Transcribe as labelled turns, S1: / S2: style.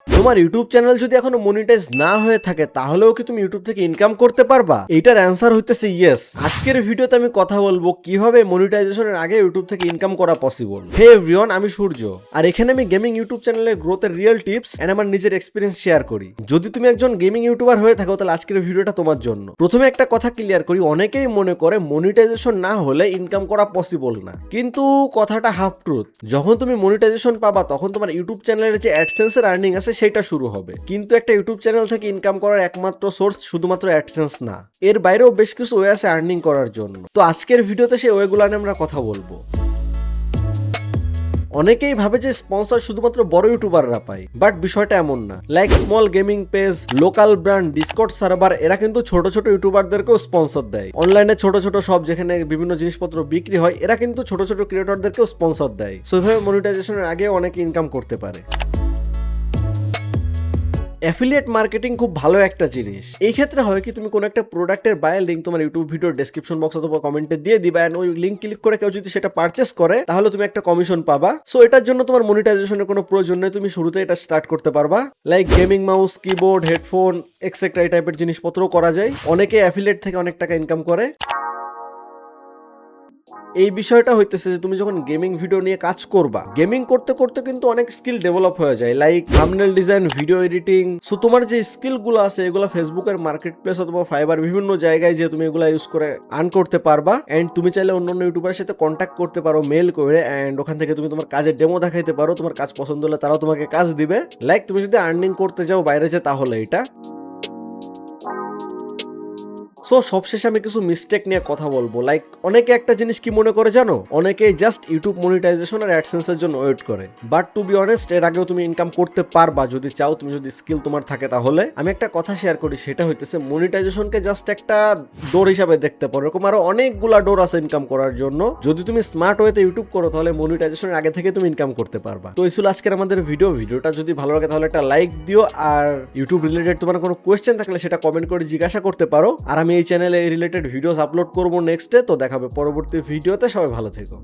S1: তোমার YouTube channel যদি এখনো মনিটাইজ না হয়ে থাকে তাহলেও কি তুমি ইউটিউব থেকে ইনকাম করতে পারবা? এইটার অ্যান্সার হইতেছে ইয়েস। আজকের ভিডিওতে আমি কথা বলবো কিভাবে মনিটাইজেশনের আগে ইউটিউব থেকে ইনকাম করা পসিবল। হে এভরিওয়ান, আমি সূর্য, আর এখানে আমি গেমিং ইউটিউব চ্যানেলের গ্রোথের রিয়েল টিপস এন্ড আমার নিজের এক্সপিরিয়েন্স শেয়ার করি। যদি তুমি একজন গেমিং ইউটিউবার হয়ে থাকো তাহলে আজকের ভিডিওটা তোমার জন্য। প্রথমে একটা কথা ক্লিয়ার করি, অনেকেই মনে করে মনিটাইজেশন না হলে ইনকাম করা পসিবল না, কিন্তু কথাটা হাফ ট্রুথ। যখন তুমি মনিটাইজেশন পাবা তখন তোমার ইউটিউব চ্যানেলের যে অ্যাডসেন্সের আর্নিং আছে সেটা শুরু হবে। কিন্তু একটা ইউটিউব চ্যানেল থেকে ইনকাম করার একমাত্র সোর্স শুধুমাত্র অ্যাডসেন্স না, এর বাইরেও বেশ কিছু ওয়ে আছে আর্নিং করার জন্য। তো আজকের ভিডিওতে সেই ওয়েগুলো নিয়ে আমরা কথা বলবো। অনেকেই ভাবে যে স্পন্সর শুধুমাত্র বড় ইউটিউবাররা পায়, বাট বিষয়টা এমন না। Like small gaming page, local brand, Discord server, এরা কিন্তু ছোট ছোট ইউটিউবারদেরকেও স্পন্সর দেয়। অনলাইনে ছোট ছোট সব যেখানে বিভিন্ন জিনিসপত্র বিক্রি হয়, এরা কিন্তু ছোট ছোট ক্রিয়েটরদেরকেও স্পন্সর দেয়। সো এভাবে মনিটাইজেশনের আগে অনেকে ইনকাম করতে পারে। অ্যাফিলিয়েট মার্কেটিং খুব ভালো একটা জিনিস। এই ক্ষেত্রে হয় কি, তুমি কোনো একটা প্রোডাক্টের বায়ার লিঙ্ক তোমার ইউটিউব ভিডিওর ডেসক্রিপশন বক্স অথবা কমেন্টে দিয়ে দিবা, এন্ড ওই লিঙ্ক ক্লিক করে কেউ যদি সেটা পারচেস করে তাহলে তুমি একটা কমিশন পাবা। সো এটার জন্য তোমার মনিটাইজেশনের কোনো প্রয়োজন নেই, তুমি শুরুতে এটা স্টার্ট করতে পারবা। Like gaming mouse, keyboard, headphone, etcetera এই টাইপের জিনিসপত্রও করা যায়। অনেকে অ্যাফিলিয়েট থেকে অনেক টাকা ইনকাম করে। এই বিষয়টা হইতেছে যে তুমি যখন গেমিং ভিডিও নিয়ে কাজ করবা, গেমিং করতে করতে কিন্তু অনেক স্কিল ডেভেলপ হয়ে যায়, like thumbnail design, video editing. So তোমার যে স্কিল গুলো আছে এগুলো ফেসবুকের মার্কেট প্লেস অথবা ফাইবার বিভিন্ন জায়গায় যে তুমি এগুলো ইউজ করে আর্ন করতে পারবা। এন্ড তুমি চাইলে অন্য ইউটিউবারের সাথে কন্ট্যাক্ট করতে পারো মেল করে, এন্ড ওখান থেকে তুমি তোমার কাজের ডেমো দেখাইতে পারো। তোমার কাজ পছন্দ হলে তারাও তোমাকে কাজ দিবে। লাইক তুমি যদি আর্নিং করতে যাও বাইরে যে, তাহলে এটা। সো সবশেষে আমি কিছু মিস্টেক নিয়ে কথা বলবো। লাইক অনেকে একটা জিনিস কি মনে করে জানো, অনেকে জাস্ট ইউটিউব মনিটাইজেশন আর অ্যাডসেন্সের জন্য ওয়েট করে। বাট টু বি অনেস্ট, এর আগেও তুমি ইনকাম করতে পারবা যদি চাও, তুমি যদি স্কিল তোমার থাকে তাহলে। আমি একটা কথা শেয়ার করি, সেটা হইতেছে মনিটাইজেশনকে জাস্ট একটা ডোর হিসাবে দেখতে পারো। এরকম আরো অনেকগুলা ডোর আছে ইনকাম করার জন্য। যদি তুমি স্মার্ট ওয়েতে ইউটিউব করো তাহলে মনিটাইজেশনের আগে থেকে তুমি ইনকাম করতে পারবা। তো এই ছিল আজকের আমাদের ভিডিওটা যদি ভালো লাগে তাহলে একটা লাইক দিও, আর ইউটিউব রিলেটেড তোমার কোনো কোয়েশ্চেন থাকলে সেটা কমেন্ট করে জিজ্ঞাসা করতে পারো। আর আমি এই চ্যানেলে এই রিলেটেড ভিডিওস আপলোড করবো নেক্সটে। তো দেখাবে পরবর্তী ভিডিওতে। সবাই ভালো থেকো।